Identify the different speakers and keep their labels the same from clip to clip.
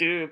Speaker 1: Yeah.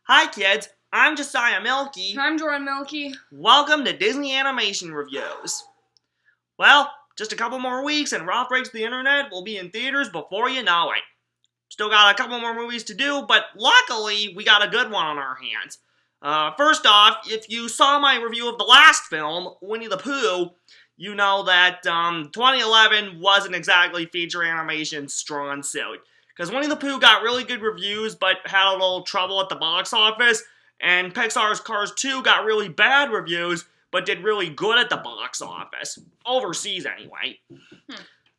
Speaker 1: Hi kids, I'm Josiah Milky.
Speaker 2: I'm Jordan Milky.
Speaker 1: Welcome to Disney Animation Reviews. Well, just a couple more weeks and Ralph Breaks the Internet will be in theaters before you know it. Still got a couple more movies to do, but luckily we got a good one on our hands. First off, if you saw my review of the last film, Winnie the Pooh, you know that 2011 wasn't exactly feature animation's strong suit. Because Winnie the Pooh got really good reviews, but had a little trouble at the box office, and Pixar's Cars 2 got really bad reviews, but did really good at the box office. Overseas, anyway.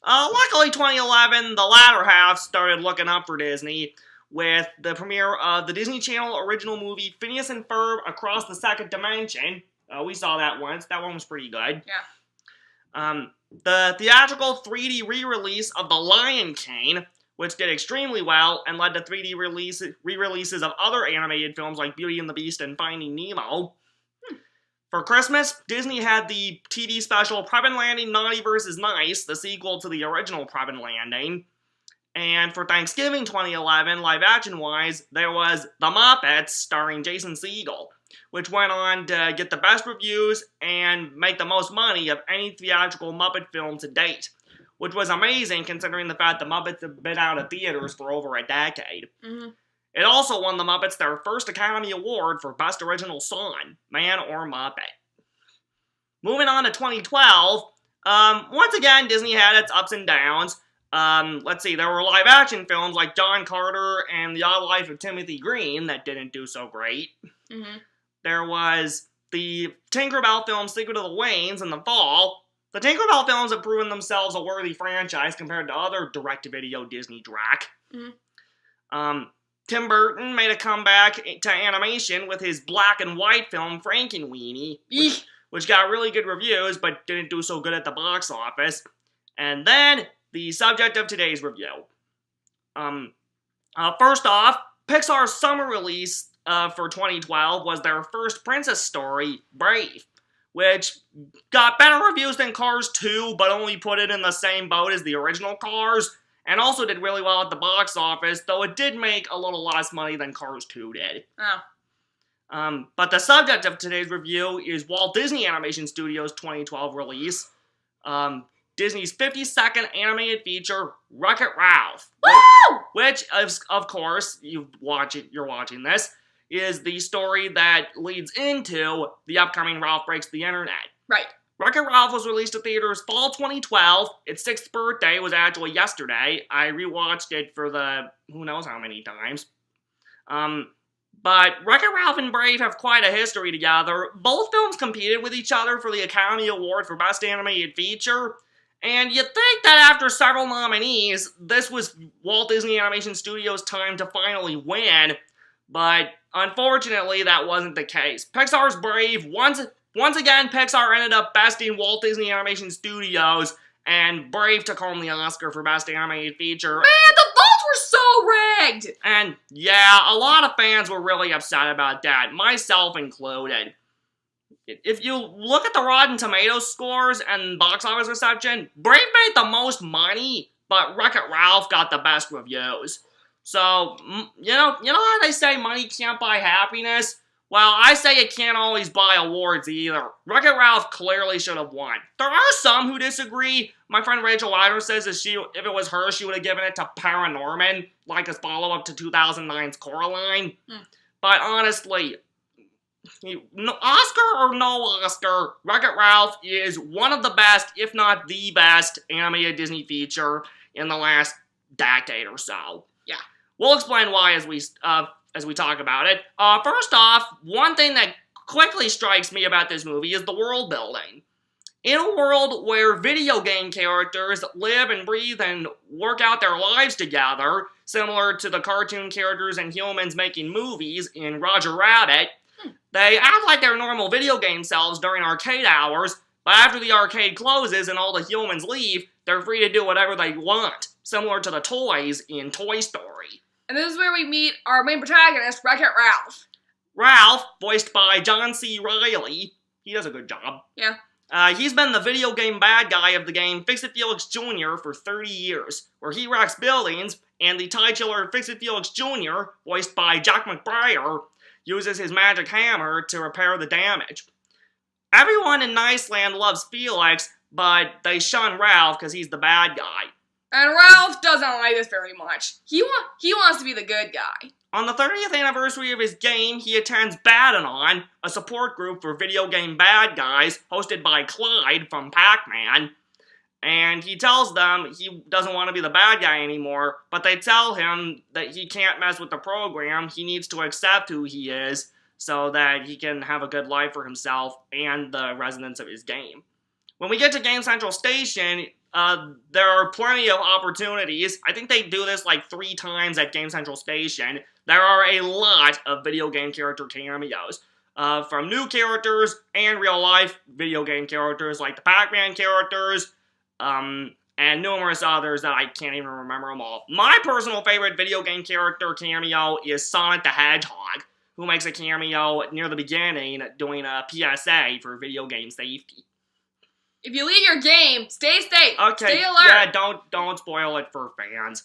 Speaker 1: Luckily, 2011, the latter half started looking up for Disney, with the premiere of the Disney Channel original movie Phineas and Ferb Across the Second Dimension. We saw that once. That one was pretty good.
Speaker 2: Yeah.
Speaker 1: The theatrical 3D re-release of The Lion King, which did extremely well and led to 3D re-releases of other animated films like Beauty and the Beast and Finding Nemo. For Christmas, Disney had the TV special Prep Landing Naughty vs. Nice, the sequel to the original Prep Landing. And for Thanksgiving 2011, live-action-wise, there was The Muppets, starring Jason Segel, which went on to get the best reviews and make the most money of any theatrical Muppet film to date, which was amazing considering the fact the Muppets have been out of theaters for over a decade.
Speaker 2: Mm-hmm.
Speaker 1: It also won the Muppets their first Academy Award for Best Original Song, Man or Muppet. Moving on to 2012, once again, Disney had its ups and downs. Let's see, there were live-action films like John Carter and The Odd Life of Timothy Green that didn't do so great.
Speaker 2: Mm-hmm.
Speaker 1: There was the Tinkerbell film Secret of the Waynes in the fall. The Tinkerbell films have proven themselves a worthy franchise compared to other direct-to-video Disney drac.
Speaker 2: Mm-hmm.
Speaker 1: Tim Burton made a comeback to animation with his black and white film Frankenweenie, which got really good reviews but didn't do so good at the box office. And then, the subject of today's review. First off, Pixar's summer release for 2012 was their first princess story, Brave, which got better reviews than Cars 2, but only put it in the same boat as the original Cars, and also did really well at the box office, though it did make a little less money than Cars 2 did.
Speaker 2: Oh.
Speaker 1: But the subject of today's review is Walt Disney Animation Studios' 2012 release, Disney's 52nd animated feature, Wreck-It Ralph. Which, of course, you're watching this, is the story that leads into the upcoming Ralph Breaks the Internet.
Speaker 2: Right.
Speaker 1: Wreck-It Ralph was released to theaters fall 2012. Its 6th birthday was actually yesterday. I rewatched it for the who knows how many times. But Wreck-It Ralph and Brave have quite a history together. Both films competed with each other for the Academy Award for Best Animated Feature. And you'd think that after several nominees, this was Walt Disney Animation Studios' time to finally win. But unfortunately, that wasn't the case. Pixar's Brave, once again, Pixar ended up besting Walt Disney Animation Studios, and Brave took home the Oscar for Best Animated Feature.
Speaker 2: Man, the votes were so rigged!
Speaker 1: And yeah, a lot of fans were really upset about that, myself included. If you look at the Rotten Tomatoes scores and box office reception, Brave made the most money, but Wreck-It Ralph got the best reviews. So, you know how they say money can't buy happiness? Well, I say it can't always buy awards either. Wreck-It Ralph clearly should have won. There are some who disagree. My friend Rachel Ryder says if it was her, she would have given it to Paranorman, like his follow-up to 2009's Coraline. But honestly, Oscar or no Oscar, Wreck-It Ralph is one of the best, if not the best, animated Disney feature in the last decade or so.
Speaker 2: Yeah.
Speaker 1: We'll explain why as we talk about it. First off, one thing that quickly strikes me about this movie is the world building. In a world where video game characters live and breathe and work out their lives together, similar to the cartoon characters and humans making movies in Roger Rabbit, they act like their normal video game selves during arcade hours, but after the arcade closes and all the humans leave, they're free to do whatever they want, similar to the toys in Toy Story.
Speaker 2: And this is where we meet our main protagonist, Wreck-It Ralph.
Speaker 1: Ralph, voiced by John C. Reilly, he does a good job.
Speaker 2: Yeah.
Speaker 1: He's been the video game bad guy of the game Fix-It Felix Jr. for 30 years, where he wrecks buildings, and the titular Fix-It Felix Jr., voiced by Jack McBrayer, uses his magic hammer to repair the damage. Everyone in Niceland loves Felix, but they shun Ralph because he's the bad guy.
Speaker 2: And Ralph doesn't like this very much. He wants to be the good guy.
Speaker 1: On the 30th anniversary of his game, he attends Badanon, a support group for video game bad guys, hosted by Clyde from Pac-Man. And he tells them he doesn't want to be the bad guy anymore, but they tell him that he can't mess with the program, he needs to accept who he is, so that he can have a good life for himself and the residents of his game. When we get to Game Central Station, there are plenty of opportunities. I think they do this like 3 times at Game Central Station. There are a lot of video game character cameos. From new characters and real-life video game characters like the Pac-Man characters, and numerous others that I can't even remember them all. My personal favorite video game character cameo is Sonic the Hedgehog, who makes a cameo near the beginning doing a PSA for video game safety.
Speaker 2: If you leave your game, stay safe.
Speaker 1: Okay,
Speaker 2: stay alert.
Speaker 1: yeah, don't spoil it for fans.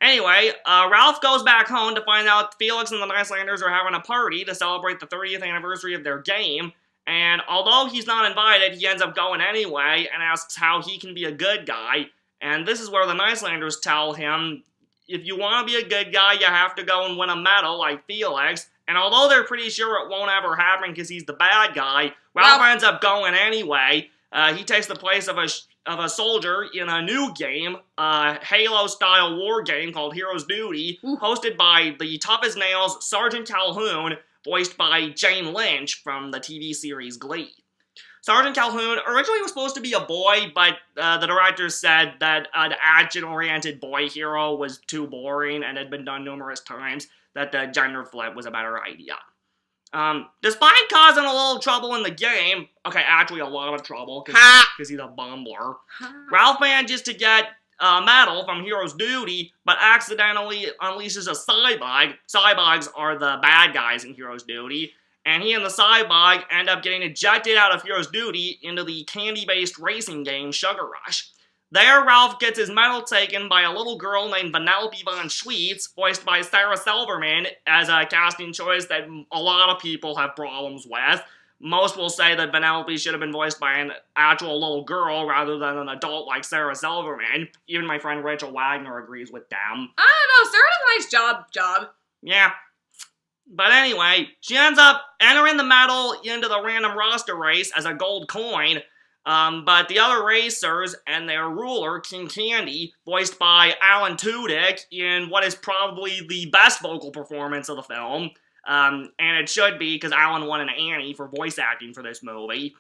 Speaker 1: Anyway, Ralph goes back home to find out Felix and the Nicelanders are having a party to celebrate the 30th anniversary of their game, and although he's not invited, he ends up going anyway and asks how he can be a good guy, and this is where the Nicelanders tell him, if you want to be a good guy, you have to go and win a medal like Felix, and although they're pretty sure it won't ever happen because he's the bad guy, Ralph ends up going anyway. He takes the place of a soldier in a new game, a Halo-style war game called Hero's Duty, hosted by the tough-as-nails Sergeant Calhoun, voiced by Jane Lynch from the TV series Glee. Sergeant Calhoun originally was supposed to be a boy, but the director said that an action-oriented boy hero was too boring and had been done numerous times, that the gender flip was a better idea. Despite causing a little trouble in the game, okay, actually a lot of trouble, because he's a bumbler, Ralph manages to get a medal from Hero's Duty, but accidentally unleashes a Cybog. Cybogs are the bad guys in Hero's Duty, and he and the Cybog end up getting ejected out of Hero's Duty into the candy-based racing game Sugar Rush. There, Ralph gets his medal taken by a little girl named Vanellope von Schweetz, voiced by Sarah Silverman, as a casting choice that a lot of people have problems with. Most will say that Vanellope should have been voiced by an actual little girl rather than an adult like Sarah Silverman. Even my friend Rachel Wagner agrees with them.
Speaker 2: I don't know, Sarah does a nice job.
Speaker 1: Yeah. But anyway, she ends up entering the medal into the random roster race as a gold coin, but the other racers and their ruler, King Candy, voiced by Alan Tudyk in what is probably the best vocal performance of the film, and it should be because Alan won an Annie for voice acting for this movie.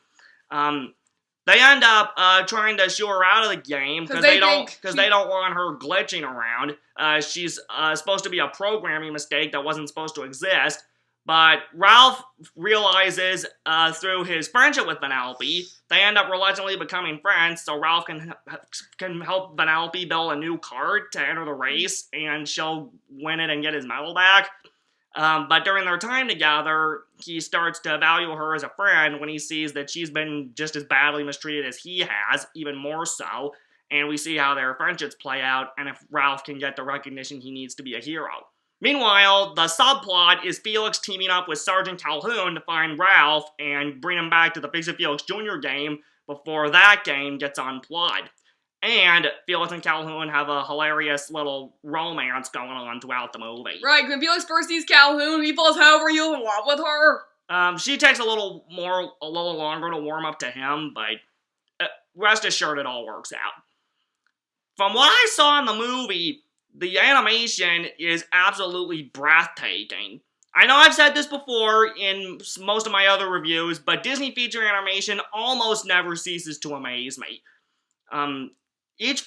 Speaker 1: They end up trying to shoo her out of the game because they don't want her glitching around. She's supposed to be a programming mistake that wasn't supposed to exist. But Ralph realizes through his friendship with Vanellope, they end up reluctantly becoming friends, so Ralph can help Vanellope build a new cart to enter the race, and she'll win it and get his medal back. But during their time together, he starts to value her as a friend when he sees that she's been just as badly mistreated as he has, even more so, and we see how their friendships play out, and if Ralph can get the recognition he needs to be a hero. Meanwhile, the subplot is Felix teaming up with Sergeant Calhoun to find Ralph and bring him back to the Fix-It Felix Jr. game before that game gets unplugged. And Felix and Calhoun have a hilarious little romance going on throughout the movie.
Speaker 2: Right, when Felix first sees Calhoun, he falls over you in love with her.
Speaker 1: She takes a little longer to warm up to him, but rest assured it all works out. From what I saw in the movie, the animation is absolutely breathtaking. I know I've said this before in most of my other reviews, but Disney feature animation almost never ceases to amaze me. Each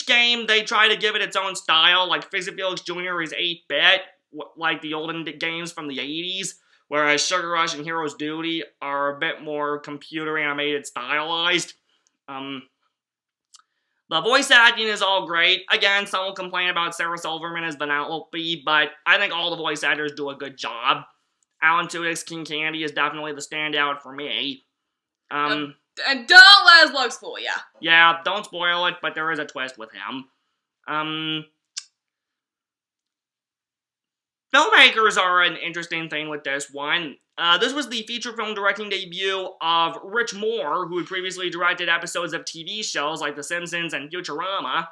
Speaker 1: game, they try to give it its own style, like Fix-It Felix Jr. is 8-bit, like the olden games from the 80s, whereas Sugar Rush and Hero's Duty are a bit more computer animated stylized. The voice acting is all great. Again, some will complain about Sarah Silverman as Vanellope, but I think all the voice actors do a good job. Alan Tudyk's King Candy is definitely the standout for me. Um,
Speaker 2: And don't let his looks fool ya.
Speaker 1: yeah, don't spoil it, but there is a twist with him. Filmmakers are an interesting thing with this one. This was the feature film directing debut of Rich Moore, who had previously directed episodes of TV shows like The Simpsons and Futurama.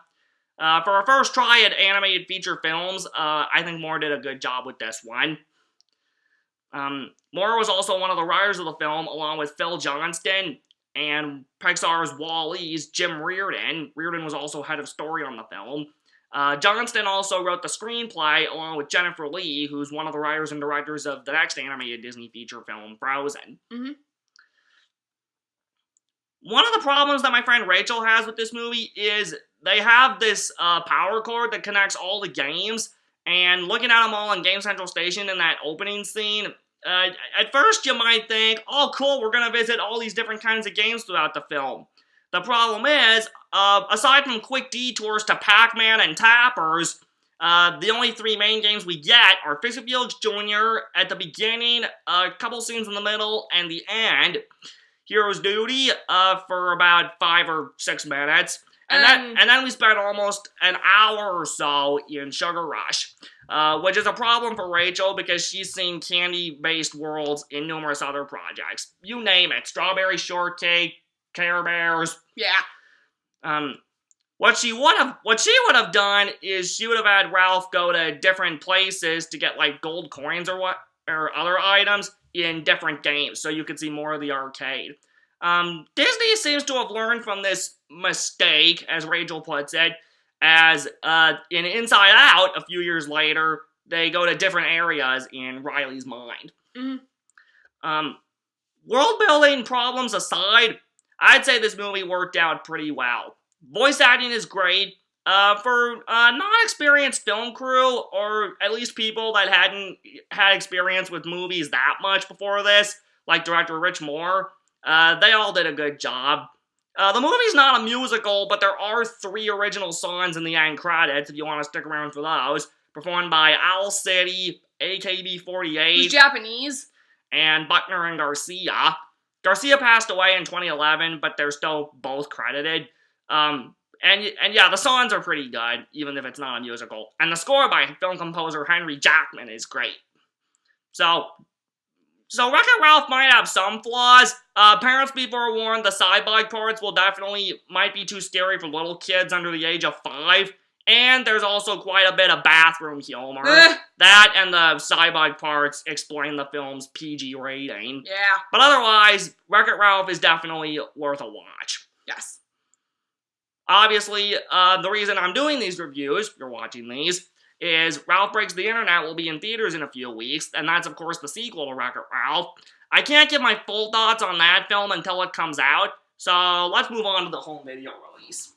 Speaker 1: For a first try at animated feature films, I think Moore did a good job with this one. Moore was also one of the writers of the film, along with Phil Johnston and Pixar's Wall-E's Jim Reardon. Reardon was also head of story on the film. Johnston also wrote the screenplay along with Jennifer Lee, who's one of the writers and directors of the next animated Disney feature film, Frozen.
Speaker 2: Mm-hmm.
Speaker 1: One of the problems that my friend Rachel has with this movie is they have this power cord that connects all the games, and looking at them all on Game Central Station in that opening scene, at first you might think, oh cool, we're gonna visit all these different kinds of games throughout the film. The problem is, aside from quick detours to Pac-Man and Tappers, the only three main games we get are Fix It Felix Jr. at the beginning, a couple scenes in the middle, and the end. Hero's Duty for about 5 or 6 minutes. And then we spent almost an hour or so in Sugar Rush, which is a problem for Rachel because she's seen candy-based worlds in numerous other projects. You name it. Strawberry Shortcake, Care Bears.
Speaker 2: Yeah.
Speaker 1: What she would have done is she would have had Ralph go to different places to get like gold coins or other items in different games, so you could see more of the arcade. Disney seems to have learned from this mistake, as Rachel puts it, as in Inside Out, a few years later, they go to different areas in Riley's mind.
Speaker 2: Mm-hmm.
Speaker 1: World-building problems aside, I'd say this movie worked out pretty well. Voice acting is great. For a non-experienced film crew, or at least people that hadn't had experience with movies that much before this, like director Rich Moore, they all did a good job. The movie's not a musical, but there are 3 original songs in the end credits, if you want to stick around for those, performed by Owl City, AKB48,
Speaker 2: Who's Japanese,
Speaker 1: and Buckner and Garcia. Garcia passed away in 2011, but they're still both credited. And yeah, the songs are pretty good, even if it's not a musical. And the score by film composer Henry Jackman is great. So Wreck-It Ralph might have some flaws. Parents be forewarned, the side-bike parts might be too scary for little kids under the age of 5. And there's also quite a bit of bathroom humor. That and the side-bike parts explain the film's PG rating.
Speaker 2: Yeah.
Speaker 1: But otherwise, Wreck-It Ralph is definitely worth a watch.
Speaker 2: Yes.
Speaker 1: Obviously, the reason I'm doing these reviews, if you're watching these, is Ralph Breaks the Internet will be in theaters in a few weeks, and that's, of course, the sequel to Wreck-It Ralph. I can't give my full thoughts on that film until it comes out, so let's move on to the home video release.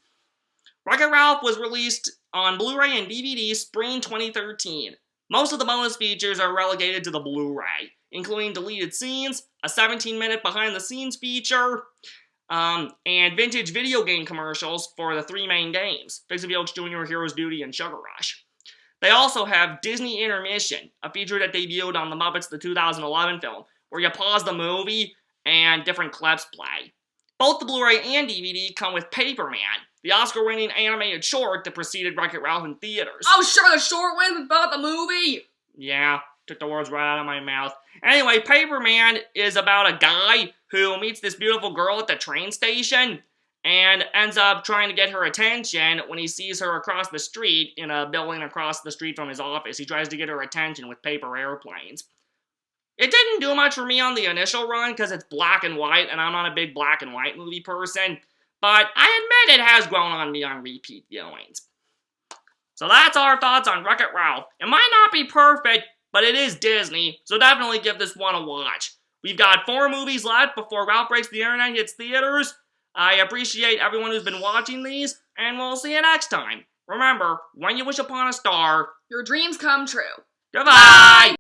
Speaker 1: Wreck-It Ralph was released on Blu-ray and DVD spring 2013. Most of the bonus features are relegated to the Blu-ray, including deleted scenes, a 17-minute behind-the-scenes feature, and vintage video game commercials for the 3 main games, Fix It Felix Jr., Hero's Duty, and Sugar Rush. They also have Disney Intermission, a feature that debuted on The Muppets the 2011 film, where you pause the movie and different clips play. Both the Blu-ray and DVD come with Paperman, the Oscar-winning animated short that preceded Wreck-It Ralph in theaters.
Speaker 2: Oh, sure, the short wins about the movie!
Speaker 1: Yeah, took the words right out of my mouth. Anyway, Paperman is about a guy who meets this beautiful girl at the train station and ends up trying to get her attention when he sees her across the street in a building across the street from his office. He tries to get her attention with paper airplanes. It didn't do much for me on the initial run because it's black and white, and I'm not a big black and white movie person, but I admit it has grown on me on repeat viewings. So that's our thoughts on Wreck-It Ralph. It might not be perfect, but it is Disney, so definitely give this one a watch. We've got 4 movies left before Ralph Breaks the Internet hits theaters. I appreciate everyone who's been watching these, and we'll see you next time. Remember, when you wish upon a star,
Speaker 2: your dreams come true.
Speaker 1: Goodbye!